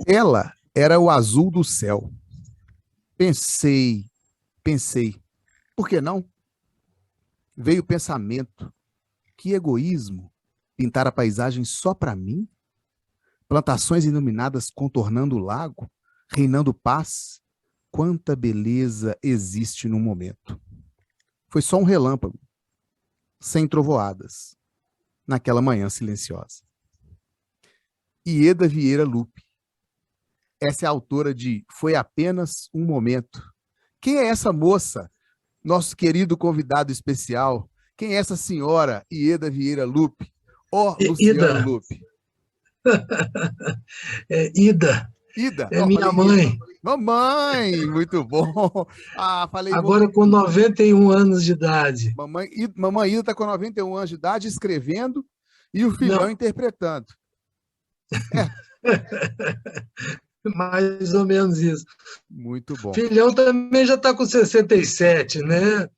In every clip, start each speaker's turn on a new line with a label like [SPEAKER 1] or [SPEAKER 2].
[SPEAKER 1] Ela era o azul do céu. Pensei, pensei, por que não? Veio o pensamento, que egoísmo pintar a paisagem só para mim? Plantações iluminadas contornando o lago, reinando paz. Quanta beleza existe no momento. Foi só um relâmpago, sem trovoadas, naquela manhã silenciosa. Ieda Vieira Lupe. Essa é a autora de Foi Apenas um Momento. Quem é essa moça? Nosso querido convidado especial. Quem é essa senhora Ieda Vieira Lupe? Ó, Luciano
[SPEAKER 2] Ida,
[SPEAKER 1] Lupe.
[SPEAKER 2] Ida,
[SPEAKER 1] Ida,
[SPEAKER 2] é
[SPEAKER 1] ó,
[SPEAKER 2] minha
[SPEAKER 1] falei Ida.
[SPEAKER 2] mãe,
[SPEAKER 1] Mamãe, muito bom. Ah, falei
[SPEAKER 2] agora
[SPEAKER 1] mamãe.
[SPEAKER 2] com 91 anos de idade.
[SPEAKER 1] Mamãe Ida está com 91 anos de idade, escrevendo, e o filhão
[SPEAKER 2] Não,
[SPEAKER 1] interpretando. É,
[SPEAKER 2] mais ou menos isso.
[SPEAKER 1] muito bom.
[SPEAKER 2] Filhão também já está com 67, né?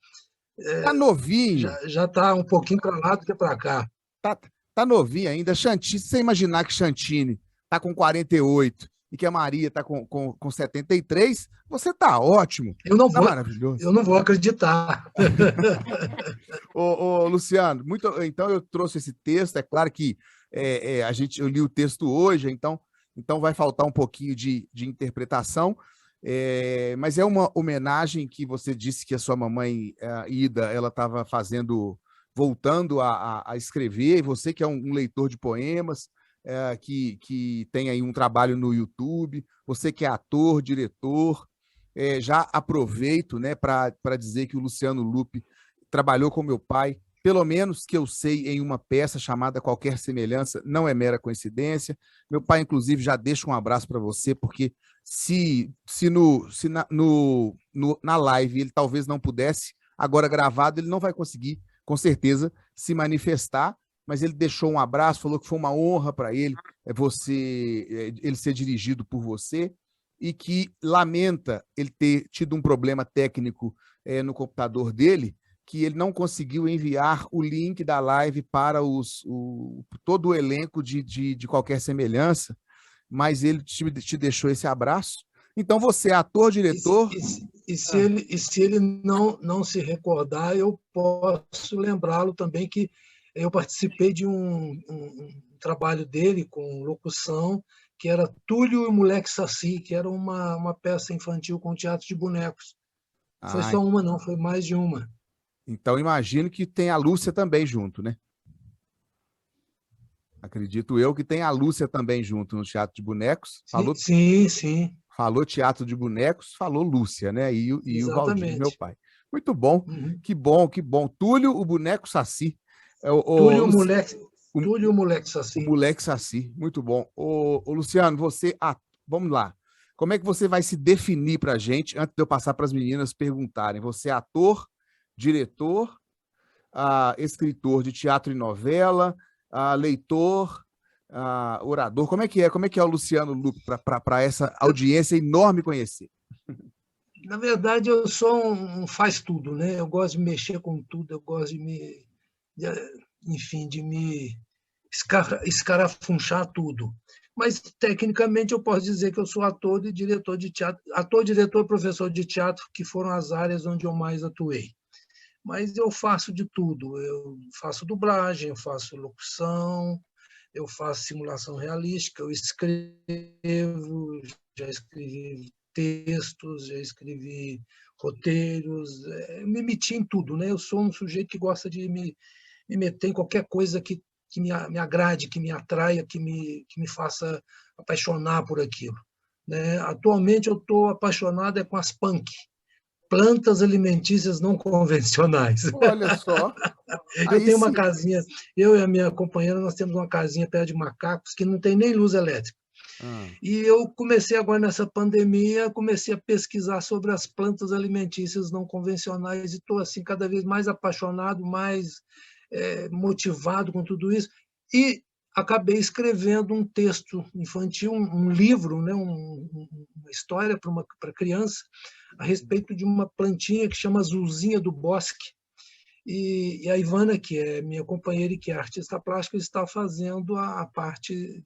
[SPEAKER 1] Tá novinho,
[SPEAKER 2] Já está um pouquinho para lá do que para cá.
[SPEAKER 1] tá, tá novinho ainda. Chantine, se você imaginar que Chantine tá com 48 e que a Maria tá com 73, você tá ótimo.
[SPEAKER 2] Eu não
[SPEAKER 1] Tá
[SPEAKER 2] vou,
[SPEAKER 1] maravilhoso.
[SPEAKER 2] eu não vou acreditar.
[SPEAKER 1] Ô, Luciano, então eu trouxe esse texto. É claro que eu li o texto hoje, então vai faltar um pouquinho de interpretação, mas é uma homenagem que você disse que a sua mamãe, a Ida, ela estava fazendo, voltando a escrever, e você que é um leitor de poemas, que tem aí um trabalho no YouTube, você que é ator, diretor, já aproveito, né, para dizer que o Luciano Lupe trabalhou com meu pai, pelo menos que eu sei, em uma peça chamada Qualquer Semelhança, não é mera coincidência. Meu pai, inclusive, já deixa um abraço para você, porque se na live ele talvez não pudesse, agora gravado, ele não vai conseguir, com certeza, se manifestar, mas ele deixou um abraço, falou que foi uma honra para ele ele ser dirigido por você, e que lamenta ele ter tido um problema técnico no computador dele, que ele não conseguiu enviar o link da live para todo o elenco de Qualquer Semelhança, mas ele te deixou esse abraço. Então, você é ator,
[SPEAKER 2] E, se-
[SPEAKER 1] diretor.
[SPEAKER 2] e se e se
[SPEAKER 1] Ah,
[SPEAKER 2] ele, e se ele não se recordar, eu posso lembrá-lo também que eu participei de um trabalho dele com locução, que era Túlio e o Moleque Saci, que era uma peça infantil com teatro de bonecos. Foi
[SPEAKER 1] ah,
[SPEAKER 2] só uma, não, foi mais de uma.
[SPEAKER 1] então imagino que tem a Lúcia também junto, né? Acredito eu que tem a Lúcia também junto no Teatro de Bonecos.
[SPEAKER 2] Sim, sim, sim,
[SPEAKER 1] Falou Teatro de Bonecos, falou Lúcia, né? E o Valdir, meu
[SPEAKER 2] exatamente.
[SPEAKER 1] pai. Muito bom,
[SPEAKER 2] Uhum.
[SPEAKER 1] que bom, que bom. Túlio, o boneco Saci.
[SPEAKER 2] Túlio, o moleque,
[SPEAKER 1] O,
[SPEAKER 2] Túlio, o moleque
[SPEAKER 1] o
[SPEAKER 2] Saci.
[SPEAKER 1] moleque Saci, muito bom. Luciano, vamos lá. Como é que você vai se definir para a gente, antes de eu passar para as meninas perguntarem? Você é ator, diretor, escritor de teatro e novela, leitor, orador. Como é que é? Como é que é o Luciano Lupe para essa audiência enorme conhecer?
[SPEAKER 2] Na verdade, eu sou um faz-tudo, né? Eu gosto de mexer com tudo, eu gosto de, enfim, de me escarafunchar tudo. Mas, tecnicamente, eu posso dizer que eu sou ator e diretor de teatro. Ator, diretor, professor de teatro, que foram as áreas onde eu mais atuei. Mas eu faço de tudo. Eu faço dublagem, eu faço locução, eu faço simulação realística, eu escrevo, já escrevi textos, já escrevi roteiros, me meti em tudo, né? Eu sou um sujeito que gosta de me meter em qualquer coisa que me agrade, que me atraia, que me faça apaixonar por aquilo. Né? Atualmente eu estou apaixonado com as punk, plantas alimentícias não convencionais.
[SPEAKER 1] Olha só,
[SPEAKER 2] Eu
[SPEAKER 1] aí
[SPEAKER 2] tenho uma
[SPEAKER 1] sim.
[SPEAKER 2] casinha, eu e a minha companheira, nós temos uma casinha perto de macacos que não tem nem luz elétrica.
[SPEAKER 1] Ah,
[SPEAKER 2] E eu comecei agora nessa pandemia, comecei a pesquisar sobre as plantas alimentícias não convencionais e estou assim cada vez mais apaixonado, mais motivado com tudo isso. E acabei escrevendo um texto infantil, um livro, né, uma história para criança a respeito de uma plantinha que chama azulzinha do bosque. E a Ivana, que é minha companheira e que é artista plástica, está fazendo a parte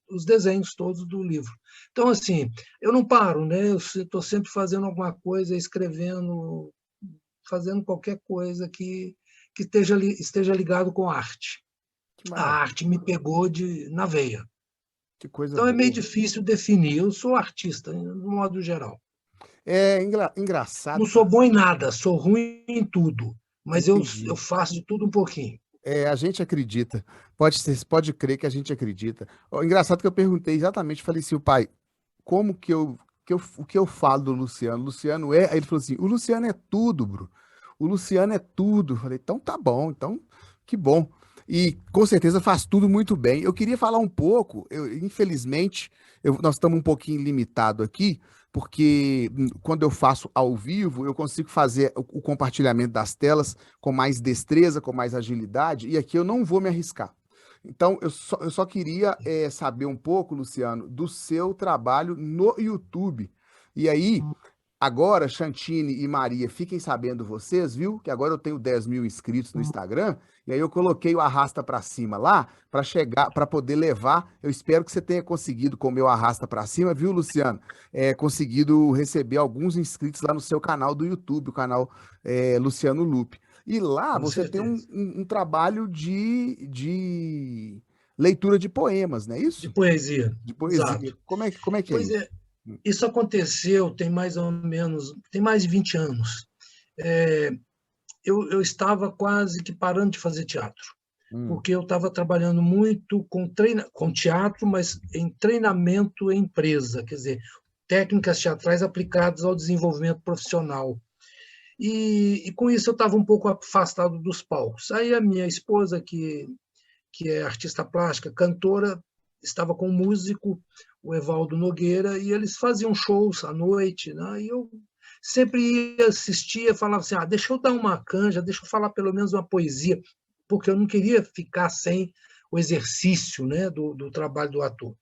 [SPEAKER 2] os desenhos todos do livro. Então, assim, eu não paro, né? Eu estou sempre fazendo alguma coisa, escrevendo, fazendo qualquer coisa que esteja ligado com arte.
[SPEAKER 1] Que
[SPEAKER 2] A
[SPEAKER 1] maravilha,
[SPEAKER 2] arte me pegou na veia.
[SPEAKER 1] que coisa
[SPEAKER 2] Então, é meio
[SPEAKER 1] boa.
[SPEAKER 2] difícil definir. Eu sou artista, no modo geral.
[SPEAKER 1] É
[SPEAKER 2] Não
[SPEAKER 1] engraçado que
[SPEAKER 2] sou bom em nada, sou ruim em tudo, mas eu
[SPEAKER 1] entendi.
[SPEAKER 2] faço de tudo um pouquinho.
[SPEAKER 1] A gente acredita. Pode crer que a gente acredita. Ó, engraçado que eu perguntei exatamente, falei assim, o pai, como o que eu falo do Luciano? O Luciano é. Aí ele falou assim: o Luciano é tudo, bro. O Luciano é tudo. Eu falei, então tá bom, então que bom. E com certeza faz tudo muito bem. Eu queria falar um pouco, infelizmente, nós estamos um pouquinho limitado aqui, porque quando eu faço ao vivo, eu consigo fazer o compartilhamento das telas com mais destreza, com mais agilidade, e aqui eu não vou me arriscar. Então, eu só queria saber um pouco, Luciano, do seu trabalho no YouTube. E aí, agora, Chantine e Maria, fiquem sabendo vocês, viu? Que agora eu tenho 10 mil inscritos no Instagram, e aí eu coloquei o arrasta para cima lá, para chegar, para poder levar. Eu espero que você tenha conseguido com o meu arrasta para cima, viu, Luciano? Conseguido receber alguns inscritos lá no seu canal do YouTube, o canal Luciano Lupe. E lá
[SPEAKER 2] Com
[SPEAKER 1] você tem
[SPEAKER 2] certeza.
[SPEAKER 1] um trabalho de leitura de poemas, não é
[SPEAKER 2] De
[SPEAKER 1] isso?
[SPEAKER 2] poesia,
[SPEAKER 1] De poesia.
[SPEAKER 2] exato.
[SPEAKER 1] Como é que é
[SPEAKER 2] Pois
[SPEAKER 1] isso?
[SPEAKER 2] é, isso aconteceu tem mais ou menos, tem mais de 20 anos. É, eu estava quase que parando de fazer teatro,
[SPEAKER 1] Hum,
[SPEAKER 2] porque eu estava trabalhando muito com teatro, mas em treinamento em empresa, quer dizer, técnicas teatrais aplicadas ao desenvolvimento profissional. E com isso eu estava um pouco afastado dos palcos. Aí a minha esposa, que é artista plástica, cantora, estava com um músico, o Evaldo Nogueira, e eles faziam shows à noite, né? E eu sempre ia assistir e falava assim, deixa eu dar uma canja, deixa eu falar pelo menos uma poesia, porque eu não queria ficar sem o exercício, né, do trabalho do ator.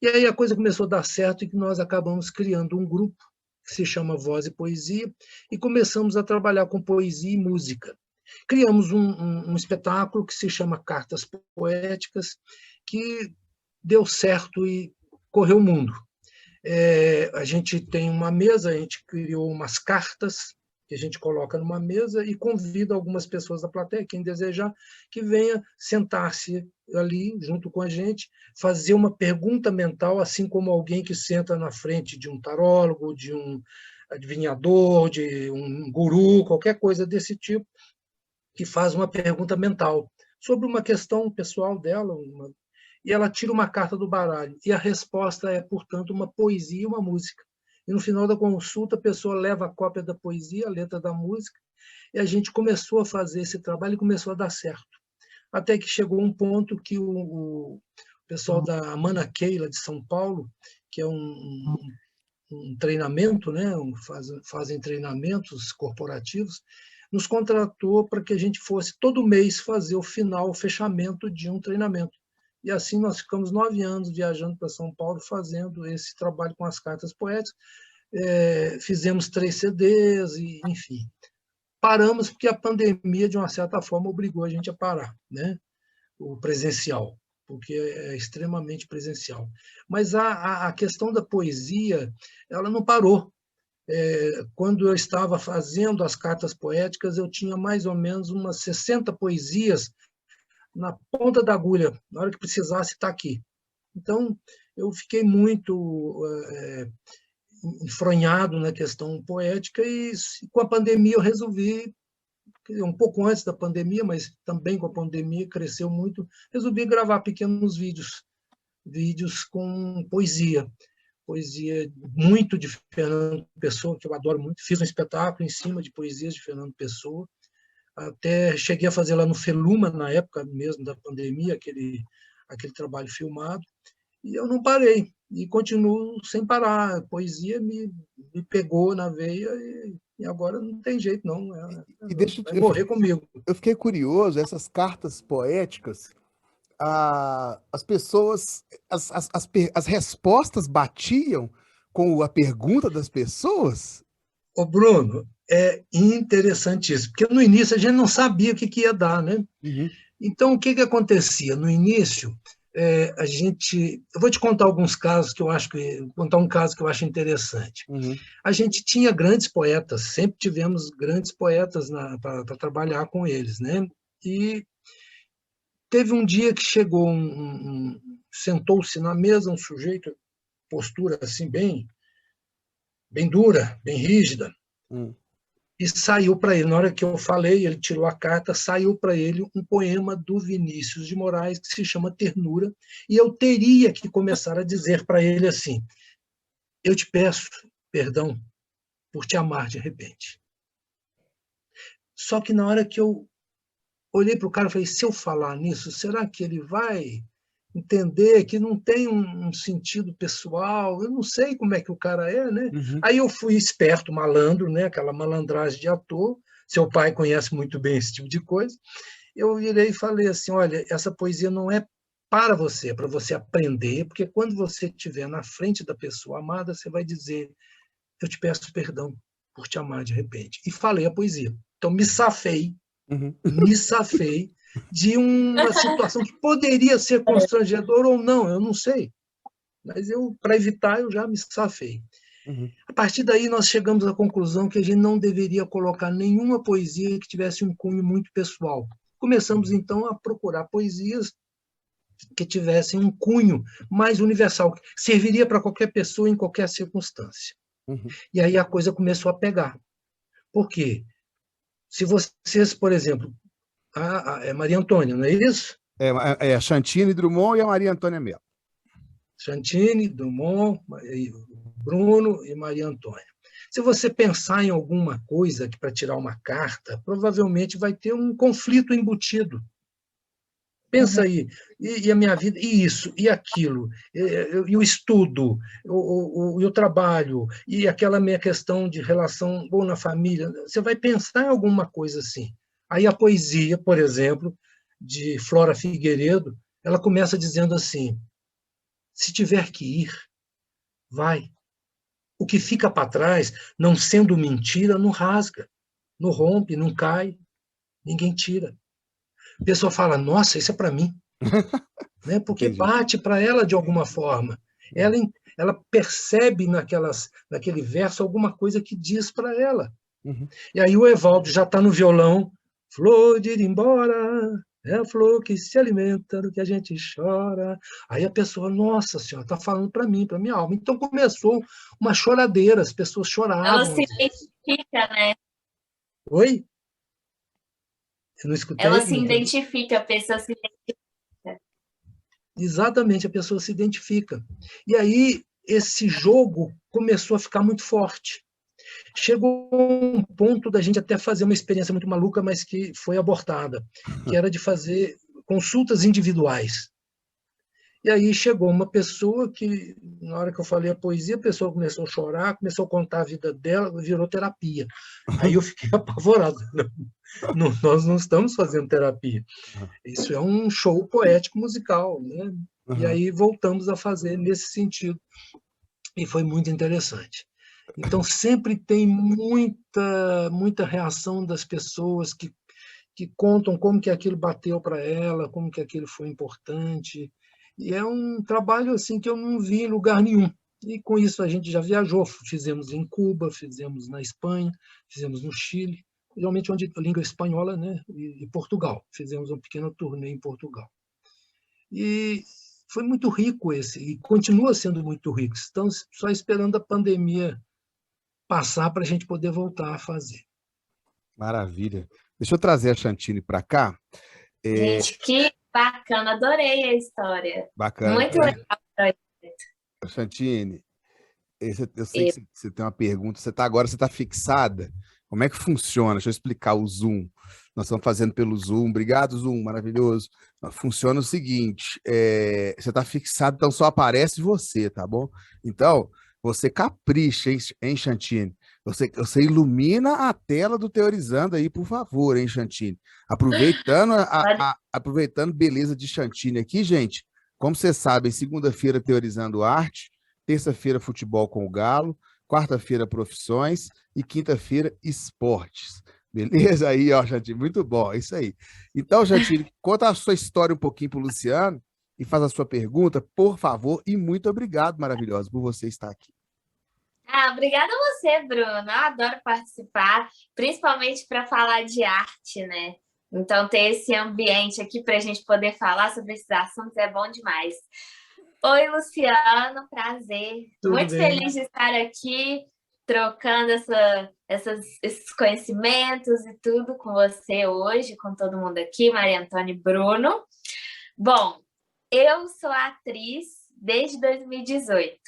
[SPEAKER 2] E aí a coisa começou a dar certo e que nós acabamos criando um grupo que se chama Voz e Poesia e começamos a trabalhar com poesia e música. Criamos um espetáculo que se chama Cartas Poéticas, que deu certo e correu o mundo. A gente tem uma mesa, a gente criou umas cartas que a gente coloca numa mesa e convida algumas pessoas da plateia, quem desejar, que venha sentar-se ali junto com a gente, fazer uma pergunta mental, assim como alguém que senta na frente de um tarólogo, de um adivinhador, de um guru, qualquer coisa desse tipo, que faz uma pergunta mental sobre uma questão pessoal dela, e ela tira uma carta do baralho. E a resposta é, portanto, uma poesia e uma música. E no final da consulta, a pessoa leva a cópia da poesia, a letra da música, e a gente começou a fazer esse trabalho e começou a dar certo. Até que chegou um ponto que o pessoal da Mana Keila, de São Paulo, que é um treinamento, né? Fazem treinamentos corporativos, nos contratou para que a gente fosse todo mês fazer o final, o fechamento de um treinamento. E assim nós ficamos 9 anos viajando para São Paulo fazendo esse trabalho com as cartas poéticas. Fizemos 3 CDs, e, enfim. Paramos porque a pandemia, de uma certa forma, obrigou a gente a parar, né? O presencial, porque é extremamente presencial. Mas a questão da poesia, ela não parou. Quando eu estava fazendo as cartas poéticas, eu tinha mais ou menos umas 60 poesias na ponta da agulha, na hora que precisasse estar aqui. Então, eu fiquei muito enfronhado na questão poética e com a pandemia eu resolvi, um pouco antes da pandemia, mas também com a pandemia cresceu muito, resolvi gravar pequenos vídeos com poesia muito de Fernando Pessoa, que eu adoro muito. Fiz um espetáculo em cima de poesias de Fernando Pessoa. Até cheguei a fazer lá no Feluma, na época mesmo da pandemia, aquele trabalho filmado. E eu não parei. E continuo sem parar. A poesia me pegou na veia e agora não tem jeito, não.
[SPEAKER 1] E deixa
[SPEAKER 2] Vai morrer comigo.
[SPEAKER 1] eu fiquei curioso, essas cartas poéticas, as pessoas, as respostas batiam com a pergunta das pessoas?
[SPEAKER 2] Ô, Bruno, é interessantíssimo, porque no início a gente não sabia o que ia dar, né?
[SPEAKER 1] Uhum,
[SPEAKER 2] Então, o que acontecia? No início, eu vou te contar alguns casos que eu acho contar um caso que eu acho interessante.
[SPEAKER 1] Uhum.
[SPEAKER 2] A gente tinha grandes poetas, sempre tivemos grandes poetas para trabalhar com eles, né? E teve um dia que chegou sentou-se na mesa um sujeito, postura assim bem dura, bem rígida,
[SPEAKER 1] Uhum.
[SPEAKER 2] e saiu para ele, na hora que eu falei, ele tirou a carta, saiu para ele um poema do Vinícius de Moraes que se chama Ternura, e eu teria que começar a dizer para ele assim: eu te peço perdão por te amar de repente. Só que na hora que eu olhei para o cara e falei, se eu falar nisso, será que ele vai entender que não tem um sentido pessoal? Eu não sei como é que o cara é, né?
[SPEAKER 1] Uhum.
[SPEAKER 2] Aí eu fui esperto, malandro, né? Aquela malandragem de ator. Seu pai conhece muito bem esse tipo de coisa. Eu virei e falei assim, olha, essa poesia não é para você, é para você aprender, porque quando você estiver na frente da pessoa amada, você vai dizer, eu te peço perdão por te amar de repente. E falei a poesia. Então,
[SPEAKER 1] Uhum.
[SPEAKER 2] me safei de uma situação que poderia ser constrangedora ou não, eu não sei. Mas para evitar, eu já me safei.
[SPEAKER 1] Uhum.
[SPEAKER 2] A partir daí, nós chegamos à conclusão que a gente não deveria colocar nenhuma poesia que tivesse um cunho muito pessoal. Começamos, então, a procurar poesias que tivessem um cunho mais universal, que serviria para qualquer pessoa em qualquer circunstância.
[SPEAKER 1] Uhum.
[SPEAKER 2] E aí a coisa começou a pegar. Por quê? Se vocês, por exemplo, é Maria Antônia, não é isso?
[SPEAKER 1] É a Chantine Drummond e a Maria Antônia Mello.
[SPEAKER 2] Chantine, Drummond, Bruno e Maria Antônia. Se você pensar em alguma coisa para tirar uma carta, provavelmente vai ter um conflito embutido. Pensa aí, e a minha vida, e isso, e aquilo, e o estudo, e o trabalho, e aquela minha questão de relação ou na família. Você vai pensar em alguma coisa assim. Aí a poesia, por exemplo, de Flora Figueiredo, ela começa dizendo assim: se tiver que ir, vai. O que fica para trás, não sendo mentira, não rasga, não rompe, não cai, ninguém tira. A pessoa fala: nossa, isso é para mim. Né? Porque
[SPEAKER 1] Entendi.
[SPEAKER 2] bate para ela de alguma forma. Ela, ela percebe naquele verso alguma coisa que diz para ela.
[SPEAKER 1] Uhum.
[SPEAKER 2] E aí o Evaldo já está no violão, flor de ir embora, é a flor que se alimenta do que a gente chora. Aí a pessoa, nossa senhora, está falando para mim, para minha alma. Então começou uma choradeira, as pessoas
[SPEAKER 3] Ela
[SPEAKER 2] choravam.
[SPEAKER 3] se identifica, né?
[SPEAKER 2] Oi? Eu não
[SPEAKER 3] Ela
[SPEAKER 2] escutei?
[SPEAKER 3] se
[SPEAKER 2] Não entendi.
[SPEAKER 3] identifica, a pessoa se identifica.
[SPEAKER 2] Exatamente, a pessoa se identifica. E aí esse jogo começou a ficar muito forte. Chegou um ponto da gente até fazer uma experiência muito maluca, mas que foi abortada, que era de fazer consultas individuais. E aí chegou uma pessoa que, na hora que eu falei a poesia, a pessoa começou a chorar, começou a contar a vida dela, virou terapia. Aí eu fiquei apavorado. Não, nós não estamos fazendo terapia. Isso é um show poético musical, né? E
[SPEAKER 1] Uhum.
[SPEAKER 2] aí voltamos a fazer nesse sentido. E foi muito interessante. Então, sempre tem muita reação das pessoas que contam como que aquilo bateu para ela, como que aquilo foi importante. E é um trabalho assim que eu não vi em lugar nenhum. E com isso a gente já viajou, fizemos em Cuba, fizemos na Espanha, fizemos no Chile, realmente onde a língua espanhola, né, e Portugal. Fizemos uma pequena turnê em Portugal. E foi muito rico esse, e continua sendo muito rico. Estamos só esperando a pandemia passar para a gente poder voltar a fazer.
[SPEAKER 1] Maravilha. Deixa eu trazer a Chantine para cá.
[SPEAKER 3] Gente, que bacana, adorei a história.
[SPEAKER 1] Bacana.
[SPEAKER 3] Muito legal.
[SPEAKER 1] Chantine, eu sei que você tem uma pergunta. Agora você está fixada. Como é que funciona? Deixa eu explicar o Zoom. Nós estamos fazendo pelo Zoom. Obrigado, Zoom, maravilhoso. Funciona o seguinte: você está fixado, então só aparece você, tá bom? Então, você capricha, hein, Chantine? Você ilumina a tela do Teorizando aí, por favor, hein, Chantine? Aproveitando aproveitando beleza de Chantine aqui, gente. Como vocês sabem, segunda-feira Teorizando Arte, terça-feira Futebol com o Galo, quarta-feira Profissões e quinta-feira Esportes. Beleza aí, ó, Chantine? Muito bom, é isso aí. Então, Chantine, conta a sua história um pouquinho para o Luciano, e faz a sua pergunta, por favor, e muito obrigado, maravilhosa, por você estar aqui.
[SPEAKER 3] Obrigada a você, Bruno. Eu adoro participar, principalmente para falar de arte, né? Então, ter esse ambiente aqui para a gente poder falar sobre esses assuntos é bom demais. Oi, Luciano, prazer.
[SPEAKER 2] Tudo
[SPEAKER 3] Muito
[SPEAKER 2] bem?
[SPEAKER 3] feliz de estar aqui, trocando esses conhecimentos e tudo com você hoje, com todo mundo aqui, Maria Antônia e Bruno. Bom, eu sou atriz desde 2018.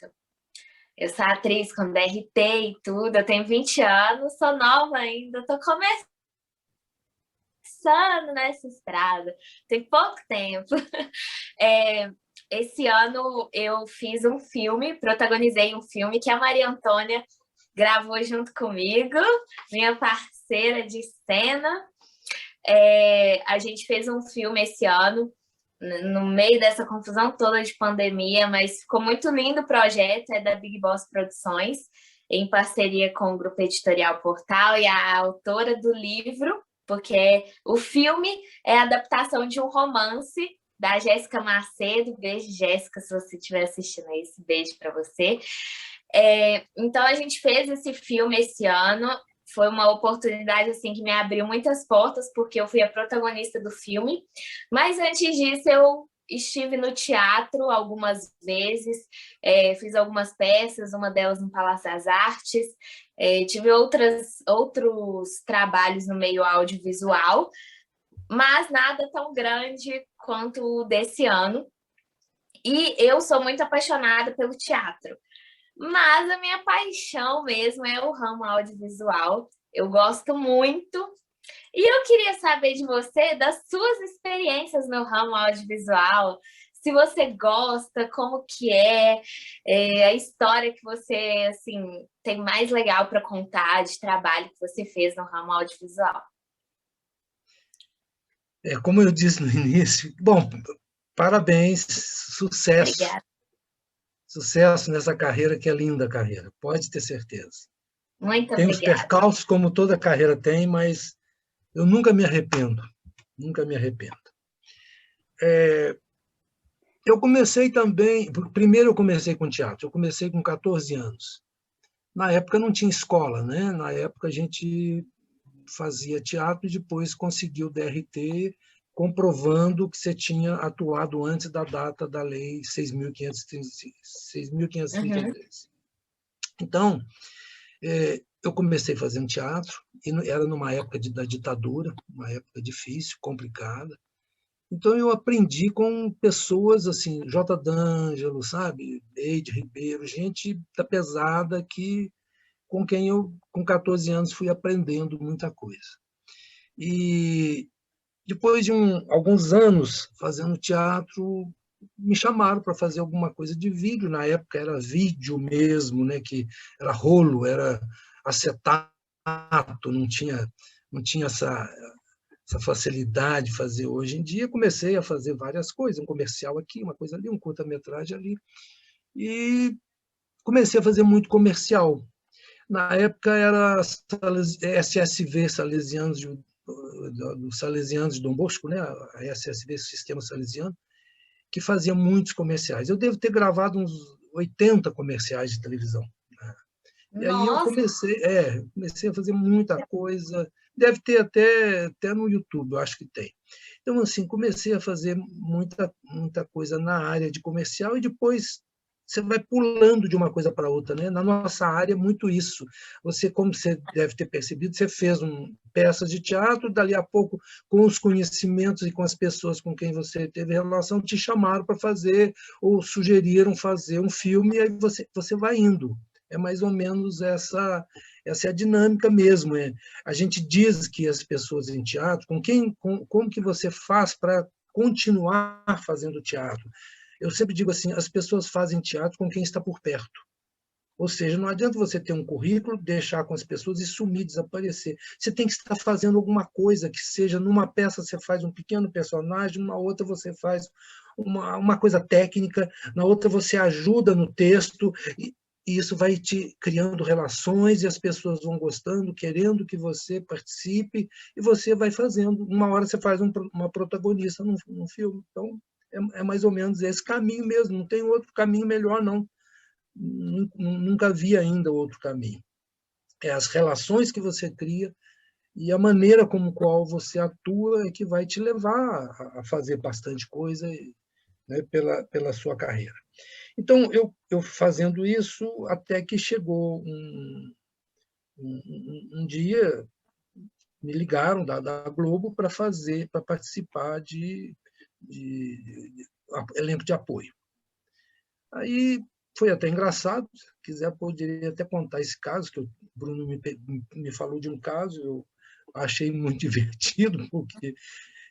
[SPEAKER 3] Eu sou atriz com DRT e tudo, eu tenho 20 anos, sou nova ainda, estou começando nessa estrada, tem pouco tempo. Esse ano eu fiz um filme, protagonizei um filme que a Maria Antônia gravou junto comigo, minha parceira de cena. A gente fez um filme esse ano, no meio dessa confusão toda de pandemia, mas ficou muito lindo o projeto, é da Big Boss Produções, em parceria com o Grupo Editorial Portal e a autora do livro, porque o filme é a adaptação de um romance da Jéssica Macedo. Beijo, Jéssica, se você estiver assistindo esse beijo para você. Então, a gente fez esse filme esse ano. Foi uma oportunidade assim que me abriu muitas portas, porque eu fui a protagonista do filme. Mas antes disso, eu estive no teatro algumas vezes, fiz algumas peças, uma delas no Palácio das Artes, tive outros trabalhos no meio audiovisual, mas nada tão grande quanto o desse ano. E eu sou muito apaixonada pelo teatro. Mas a minha paixão mesmo é o ramo audiovisual. Eu gosto muito. E eu queria saber de você, das suas experiências no ramo audiovisual. Se você gosta, como que a história que você assim tem mais legal para contar de trabalho que você fez no ramo audiovisual.
[SPEAKER 2] Como eu disse no início, bom, parabéns, sucesso.
[SPEAKER 3] Obrigada.
[SPEAKER 2] Sucesso nessa carreira, que é linda a carreira, pode ter certeza.
[SPEAKER 3] Muito
[SPEAKER 2] Tem os
[SPEAKER 3] obrigada.
[SPEAKER 2] percalços, como toda carreira tem, mas eu nunca me arrependo, nunca me arrependo. Eu comecei também, primeiro eu comecei com teatro, eu comecei com 14 anos. Na época não tinha escola, né? Na época a gente fazia teatro e depois conseguiu o DRT, comprovando que você tinha atuado antes da data da Lei 6.533. Então, eu comecei fazendo teatro, e era numa época da ditadura, uma época difícil, complicada. Então, eu aprendi com pessoas assim, J. D'Angelo, sabe? Eide Ribeiro, gente da pesada com quem eu, com 14 anos, fui aprendendo muita coisa. E depois de alguns anos fazendo teatro, me chamaram para fazer alguma coisa de vídeo. Na época era vídeo mesmo, né? Que era rolo, era acetato, não tinha essa facilidade de fazer hoje em dia. Comecei a fazer várias coisas, um comercial aqui, uma coisa ali, um curta-metragem ali, e comecei a fazer muito comercial. Na época era SSV, Salesianos dos Salesianos de Dom Bosco, né? A SSV, Sistema Salesiano, que fazia muitos comerciais. Eu devo ter gravado uns 80 comerciais de televisão. E aí eu comecei a fazer muita coisa, deve ter até no YouTube, eu acho que tem. Então, assim, comecei a fazer muita coisa na área de comercial e depois você vai pulando de uma coisa para outra, né? Na nossa área, muito isso. Você, como você deve ter percebido, você fez peças de teatro, dali a pouco, com os conhecimentos e com as pessoas com quem você teve relação, te chamaram para fazer, ou sugeriram fazer um filme, e aí você vai indo. É mais ou menos essa é a dinâmica mesmo. A gente diz que as pessoas em teatro, como que você faz para continuar fazendo teatro? Eu sempre digo assim, as pessoas fazem teatro com quem está por perto. Ou seja, não adianta você ter um currículo, deixar com as pessoas e sumir, desaparecer. Você tem que estar fazendo alguma coisa, que seja numa peça você faz um pequeno personagem, numa outra você faz uma coisa técnica, na outra você ajuda no texto, e isso vai te criando relações e as pessoas vão gostando, querendo que você participe, e você vai fazendo. Uma hora você faz uma protagonista num filme. Então, é mais ou menos esse caminho mesmo, não tem outro caminho melhor, não. Nunca vi ainda outro caminho. É as relações que você cria e a maneira como qual você atua é que vai te levar a fazer bastante coisa, né, pela sua carreira. Então, eu fazendo isso, até que chegou um dia, me ligaram da Globo para participar de elenco de apoio. Aí foi até engraçado, se quiser, poderia até contar esse caso, que o Bruno me falou de um caso, eu achei muito divertido, porque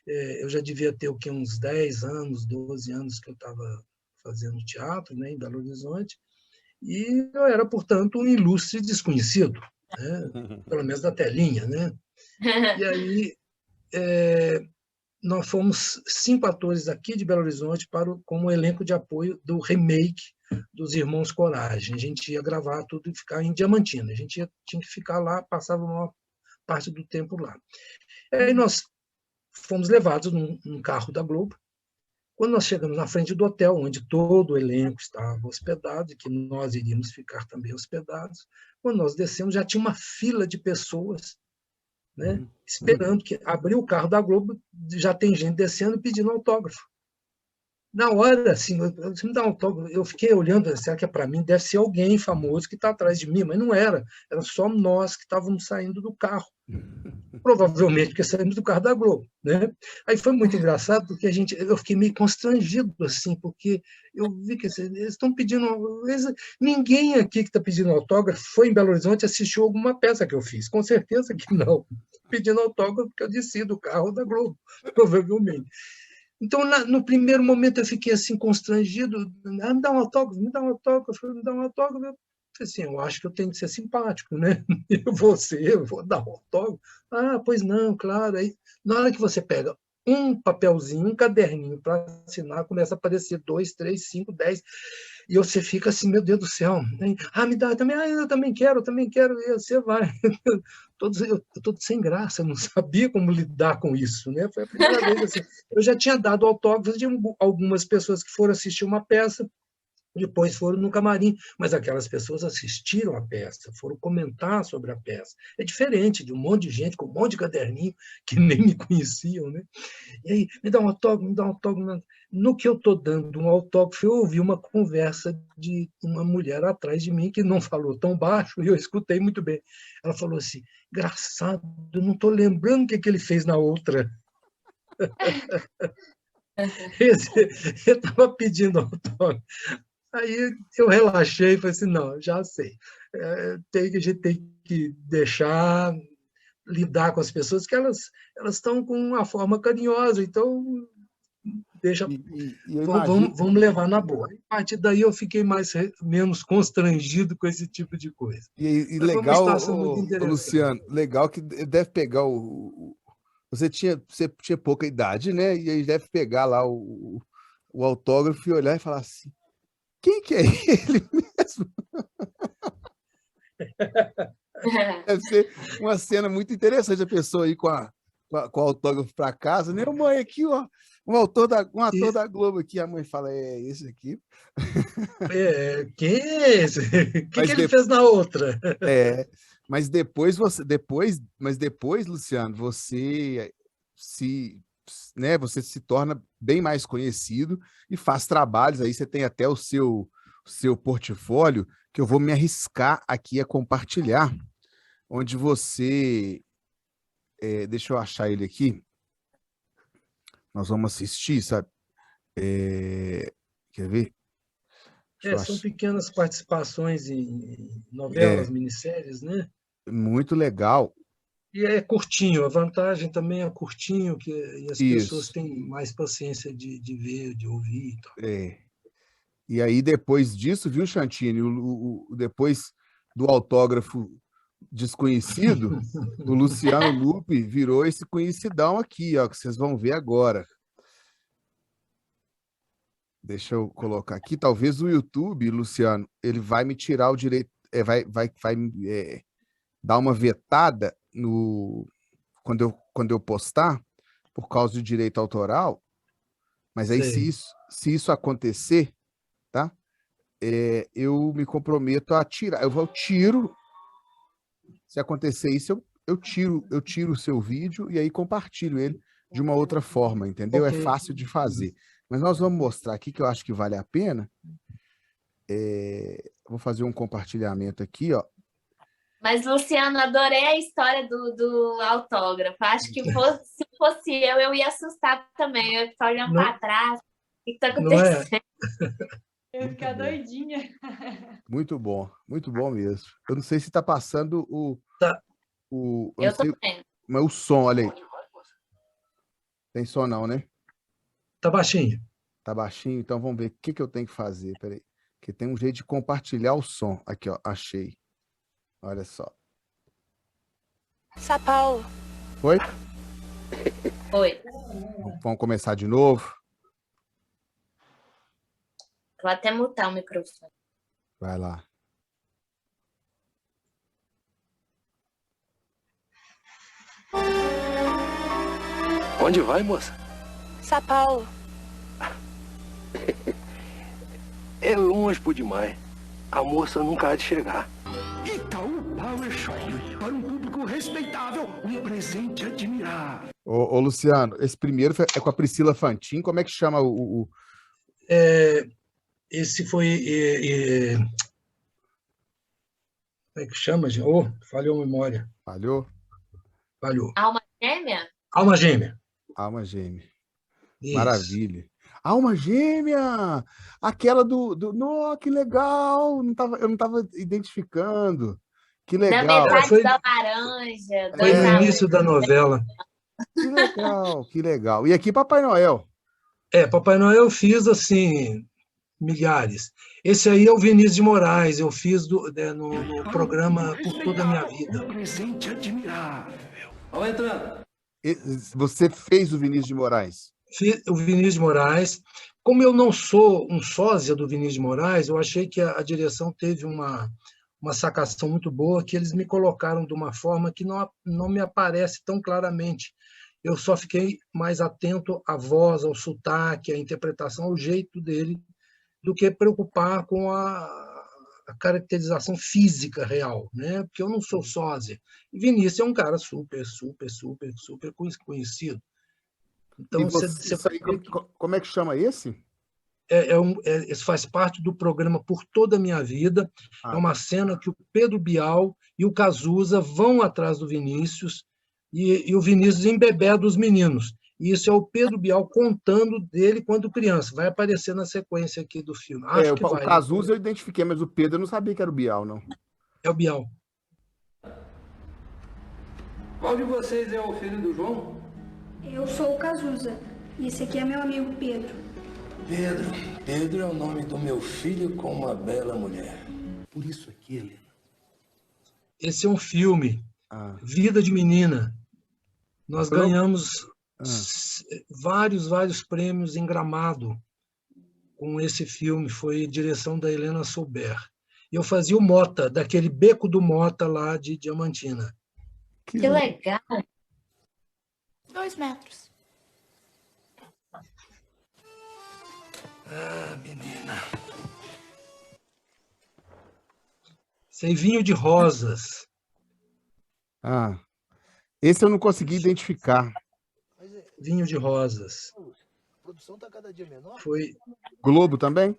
[SPEAKER 2] eu já devia ter uns 10 anos, 12 anos que eu estava fazendo teatro, né, em Belo Horizonte, e eu era, portanto, um ilustre desconhecido, né, pelo menos da telinha. Né? E aí nós fomos 5 atores aqui de Belo Horizonte como elenco de apoio do remake dos Irmãos Coragem. A gente ia gravar tudo e ficar em Diamantina. A gente tinha que ficar lá, passava a maior parte do tempo lá. Aí nós fomos levados num carro da Globo. Quando nós chegamos na frente do hotel, onde todo o elenco estava hospedado, e que nós iríamos ficar também hospedados, quando nós descemos, já tinha uma fila de pessoas, né, esperando que abriu o carro da Globo, já tem gente descendo e pedindo autógrafo. Na hora, assim, você me dá um autógrafo, eu fiquei olhando, será que é para mim? Deve ser alguém famoso que está atrás de mim, mas não era só nós que estávamos saindo do carro. Provavelmente porque saímos do carro da Globo, né? Aí foi muito engraçado, porque eu fiquei meio constrangido, assim, porque eu vi que eles estão pedindo... Ninguém aqui que está pedindo autógrafo foi em Belo Horizonte e assistiu alguma peça que eu fiz, com certeza que não. Pedindo autógrafo porque eu desci do carro da Globo, provavelmente. Então, no primeiro momento, eu fiquei assim, constrangido. Me dá um autógrafo, me dá um autógrafo, me dá um autógrafo. Assim, eu acho que eu tenho que ser simpático, né? Eu vou dar um autógrafo. Ah, pois não, claro. Aí, na hora que você pega um papelzinho, um caderninho para assinar, começa a aparecer 2, 3, 5, 10. E você fica assim, meu Deus do céu. Ah, me dá também. Ah, eu também quero. E você vai. Eu estou sem graça, eu não sabia como lidar com isso. Né? Foi a primeira vez. Assim, eu já tinha dado autógrafos de algumas pessoas que foram assistir uma peça, depois foram no camarim, mas aquelas pessoas assistiram a peça, foram comentar sobre a peça. É diferente de um monte de gente com um monte de caderninho que nem me conheciam. Né? E aí, me dá um autógrafo, me dá um autógrafo. No que eu estou dando um autógrafo, eu ouvi uma conversa de uma mulher atrás de mim que não falou tão baixo, e eu escutei muito bem. Ela falou assim, engraçado, eu não estou lembrando o que ele fez na outra. Ele estava pedindo autógrafo. Aí eu relaxei e falei assim, não, já sei. A gente tem que deixar lidar com as pessoas, que elas estão com uma forma carinhosa, então deixa, vamos levar na boa. A partir daí eu fiquei menos constrangido com esse tipo de coisa.
[SPEAKER 1] E legal, Luciano, legal que deve pegar você tinha pouca idade, né? E aí deve pegar lá o autógrafo e olhar e falar assim, quem que é ele mesmo? Deve ser uma cena muito interessante, a pessoa ir com o autógrafo para casa, né? Mãe, aqui, ó, um ator da Globo aqui. A mãe fala, é esse aqui.
[SPEAKER 2] Quem é esse? O que ele fez na outra?
[SPEAKER 1] Mas depois, Luciano, você se torna bem mais conhecido e faz trabalhos, aí você tem até o seu portfólio, que eu vou me arriscar aqui a compartilhar, onde você... deixa eu achar ele aqui. Nós vamos assistir, sabe? Quer ver?
[SPEAKER 2] São pequenas participações em novelas, minisséries, né?
[SPEAKER 1] Muito legal.
[SPEAKER 2] E é curtinho, a vantagem também é curtinho, e as pessoas têm mais paciência de ver, de ouvir. E tal.
[SPEAKER 1] E aí, depois disso, viu, Chantini? Depois do autógrafo desconhecido, o Luciano Lupi virou esse conhecidão aqui, ó, que vocês vão ver agora. Deixa eu colocar aqui. Talvez o YouTube, Luciano, ele vai me tirar o direito, vai dar uma vetada quando eu postar, por causa do direito autoral. Mas aí,
[SPEAKER 2] Sei.
[SPEAKER 1] se isso acontecer, tá? Eu me comprometo a tirar. Eu tiro. Se acontecer isso, eu tiro o seu vídeo e aí compartilho ele de uma outra forma, entendeu? É
[SPEAKER 2] Ok.
[SPEAKER 1] fácil de fazer. Mas nós vamos mostrar aqui que eu acho que vale a pena. Vou fazer um compartilhamento aqui, ó.
[SPEAKER 3] Mas, Luciano, adorei a história do autógrafo. Acho que se fosse eu ia assustar também. Eu ia ficar olhando
[SPEAKER 2] Não,
[SPEAKER 3] para trás. O que está
[SPEAKER 2] não é?
[SPEAKER 3] acontecendo?
[SPEAKER 4] Eu ia ficar doidinha.
[SPEAKER 1] Muito bom mesmo. Eu não sei se está passando
[SPEAKER 2] Tá.
[SPEAKER 1] eu não
[SPEAKER 3] Eu tô
[SPEAKER 1] sei,
[SPEAKER 3] vendo.
[SPEAKER 1] mas o som, olha aí. Tem som não, né?
[SPEAKER 2] Tá baixinho.
[SPEAKER 1] Tá baixinho, então vamos ver o que eu tenho que fazer. Peraí. Que tem um jeito de compartilhar o som. Aqui, ó, achei. Olha só.
[SPEAKER 5] São Paulo.
[SPEAKER 1] Foi?
[SPEAKER 3] Oi.
[SPEAKER 1] Vamos começar de novo?
[SPEAKER 3] Vou até mutar o microfone.
[SPEAKER 1] Vai lá.
[SPEAKER 6] Onde vai, moça?
[SPEAKER 5] São Paulo.
[SPEAKER 6] É longe por demais. A moça nunca há de chegar.
[SPEAKER 7] Itaú Power Shop. Para um público respeitável, um presente admirável.
[SPEAKER 1] Ô, Luciano, esse primeiro é com a Priscila Fantin. Como é que chama
[SPEAKER 2] Esse foi... como é que chama, gente? Oh, falhou a memória.
[SPEAKER 1] Falhou?
[SPEAKER 2] Falhou.
[SPEAKER 3] Alma gêmea?
[SPEAKER 2] Alma Gêmea.
[SPEAKER 1] Alma Gêmea.
[SPEAKER 2] Isso.
[SPEAKER 1] Maravilha. Alma Gêmea! Aquela Não, que legal! Eu não estava identificando. Que
[SPEAKER 3] Da
[SPEAKER 1] legal.
[SPEAKER 3] metade
[SPEAKER 2] Foi-
[SPEAKER 3] da laranja.
[SPEAKER 2] Foi
[SPEAKER 3] dois
[SPEAKER 2] no
[SPEAKER 3] alunos.
[SPEAKER 2] início da novela.
[SPEAKER 1] Que legal, que legal. E aqui, Papai Noel.
[SPEAKER 2] Papai Noel eu fiz, assim, milhares. Esse aí é o Vinícius de Moraes, eu fiz no programa Por Toda a Minha Vida.
[SPEAKER 7] Um presente admirável.
[SPEAKER 6] Vamos entrando.
[SPEAKER 1] Você fez o Vinícius de Moraes.
[SPEAKER 2] Fiz o Vinícius de Moraes. Como eu não sou um sósia do Vinícius de Moraes, eu achei que a direção teve uma sacação muito boa, que eles me colocaram de uma forma que não me aparece tão claramente. Eu só fiquei mais atento à voz, ao sotaque, à interpretação, ao jeito dele, do que preocupar com a caracterização física real, né? Porque eu não sou sósia. E Vinícius é um cara super conhecido. Então,
[SPEAKER 1] E isso aí, como é que chama esse?
[SPEAKER 2] isso faz parte do programa Por Toda a Minha Vida.
[SPEAKER 1] Ah.
[SPEAKER 2] É uma cena que o Pedro Bial e o Cazuza vão atrás do Vinícius e o Vinícius embebeda os meninos. E isso é o Pedro Bial contando dele quando criança. Vai aparecer na sequência aqui do filme. Acho que
[SPEAKER 1] o
[SPEAKER 2] vai.
[SPEAKER 1] Cazuza eu identifiquei, mas o Pedro eu não sabia que era o Bial, não.
[SPEAKER 2] É o Bial.
[SPEAKER 6] Qual de vocês é o filho do João?
[SPEAKER 8] Eu sou o Cazuza. E esse aqui é meu amigo Pedro.
[SPEAKER 7] Pedro é o nome do meu filho com uma bela mulher. Por isso aqui, Helena.
[SPEAKER 2] Esse é um filme, Vida de Menina. Nós ganhamos vários prêmios em Gramado com esse filme. Foi direção da Helena Souber. E eu fazia o Mota, daquele Beco do Mota lá de Diamantina.
[SPEAKER 3] Que legal.
[SPEAKER 5] 2 metros.
[SPEAKER 2] Menina. Sei vinho de rosas.
[SPEAKER 1] Esse eu não consegui identificar.
[SPEAKER 2] Vinho de rosas.
[SPEAKER 7] A produção está cada dia menor.
[SPEAKER 1] Globo também?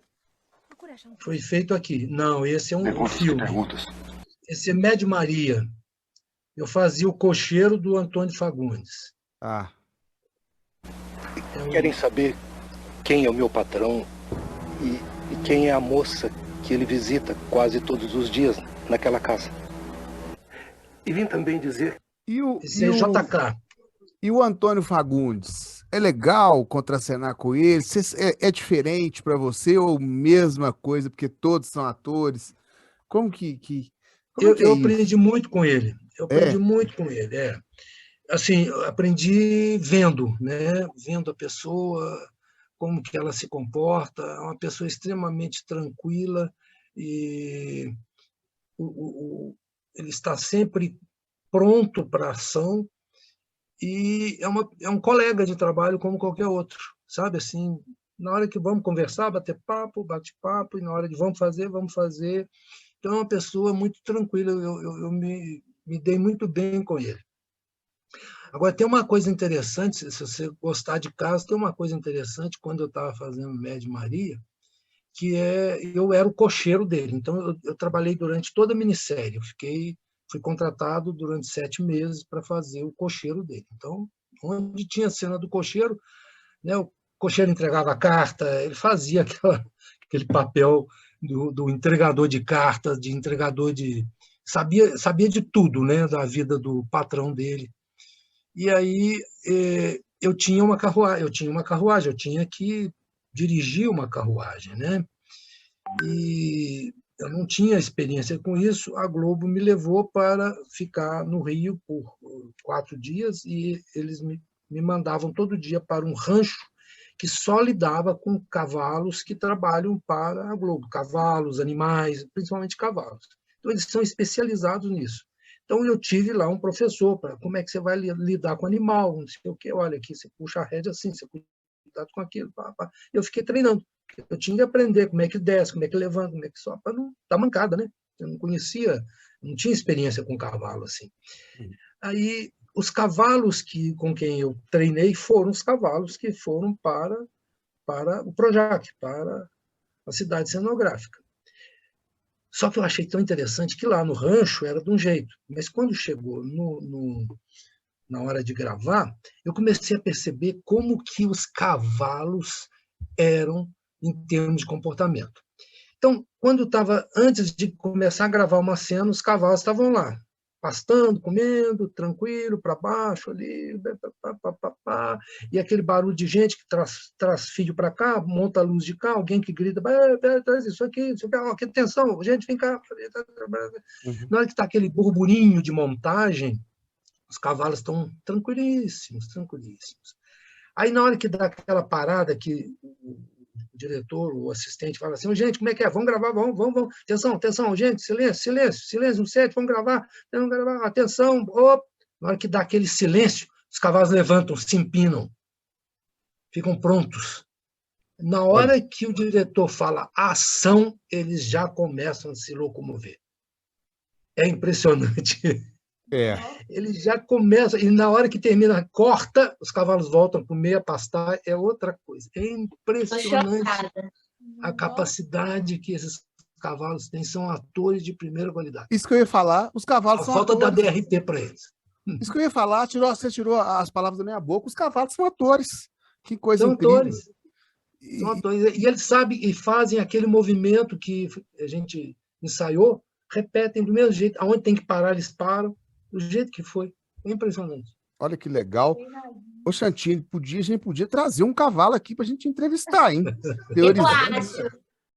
[SPEAKER 2] Foi feito aqui. Não, esse é um filme. Esse é Médio Maria. Eu fazia o cocheiro do Antônio Fagundes.
[SPEAKER 6] Querem saber quem é o meu patrão e quem é a moça que ele visita quase todos os dias naquela casa. E vim também dizer...
[SPEAKER 2] Esse é JK.
[SPEAKER 1] E o Antônio Fagundes? É legal contracenar com ele? É diferente para você ou mesma coisa, porque todos são atores? Como que
[SPEAKER 2] eu aprendi muito com ele. Assim, eu aprendi vendo, né? Vendo a pessoa, como que ela se comporta. É uma pessoa extremamente tranquila e ele está sempre pronto para a ação e é um colega de trabalho como qualquer outro, sabe, assim, na hora que vamos conversar, bater papo, bate-papo, e na hora de vamos fazer, vamos fazer. Então, é uma pessoa muito tranquila, eu me dei muito bem com ele. Agora, tem uma coisa interessante, se você gostar de caso, tem uma coisa interessante, quando eu estava fazendo Médio Maria, que eu era o cocheiro dele. Então, eu trabalhei durante toda a minissérie. Fui contratado durante 7 meses para fazer o cocheiro dele. Então, onde tinha a cena do cocheiro, né, o cocheiro entregava a carta, ele fazia aquele papel do entregador de cartas, de entregador de... Sabia de tudo, né, da vida do patrão dele. E aí eu tinha uma carruagem, eu tinha que dirigir uma carruagem, né? E eu não tinha experiência com isso, a Globo me levou para ficar no Rio por 4 dias e eles me mandavam todo dia para um rancho que só lidava com cavalos que trabalham para a Globo, cavalos, animais, principalmente cavalos. Então, eles são especializados nisso. Então, eu tive lá um professor para como é que você vai lidar com animal, não sei o quê. Olha, aqui você puxa a rédea assim, você cuidado com aquilo. Pá, pá. Eu fiquei treinando. Eu tinha que aprender como é que desce, como é que levanta, como é que sobe, para não dar mancada, né? Eu não conhecia, não tinha experiência com cavalo assim. Aí, os cavalos com quem eu treinei foram os cavalos que foram para o Projac, para a cidade cenográfica. Só que eu achei tão interessante que lá no rancho era de um jeito, mas quando chegou na hora de gravar, eu comecei a perceber como que os cavalos eram em termos de comportamento. Então, antes de começar a gravar uma cena, os cavalos estavam lá, pastando, comendo, tranquilo, para baixo ali, e aquele barulho de gente que traz filho para cá, monta a luz de cá, alguém que grita, traz isso aqui, atenção, gente, vem cá. Na hora que está aquele burburinho de montagem, os cavalos estão tranquilíssimos. Aí, na hora que dá aquela parada que o diretor, o assistente fala assim, gente, como é que é? Vamos gravar, vamos. Atenção, gente, silêncio no set, vamos gravar, atenção. Opa. Na hora que dá aquele silêncio, os cavalos levantam, se empinam, ficam prontos. Na hora que o diretor fala ação, eles já começam a se locomover. É impressionante. Ele já começa, e na hora que termina, corta, os cavalos voltam para o meio a pastar, é outra coisa. É impressionante a capacidade que esses cavalos têm, são atores de primeira qualidade.
[SPEAKER 1] Isso que eu ia falar, os cavalos são
[SPEAKER 2] falta
[SPEAKER 1] atores.
[SPEAKER 2] Da DRT para eles.
[SPEAKER 1] Isso que eu ia falar, você tirou as palavras da minha boca, os cavalos são atores. Que coisa
[SPEAKER 2] são
[SPEAKER 1] incrível.
[SPEAKER 2] Atores. São atores. E eles sabem e fazem aquele movimento que a gente ensaiou, repetem do mesmo jeito. Aonde tem que parar, eles param. Do jeito que foi. É impressionante.
[SPEAKER 1] Olha que legal. Ô, Chantine, a gente podia trazer um cavalo aqui para a gente entrevistar, hein?
[SPEAKER 3] Eu acho.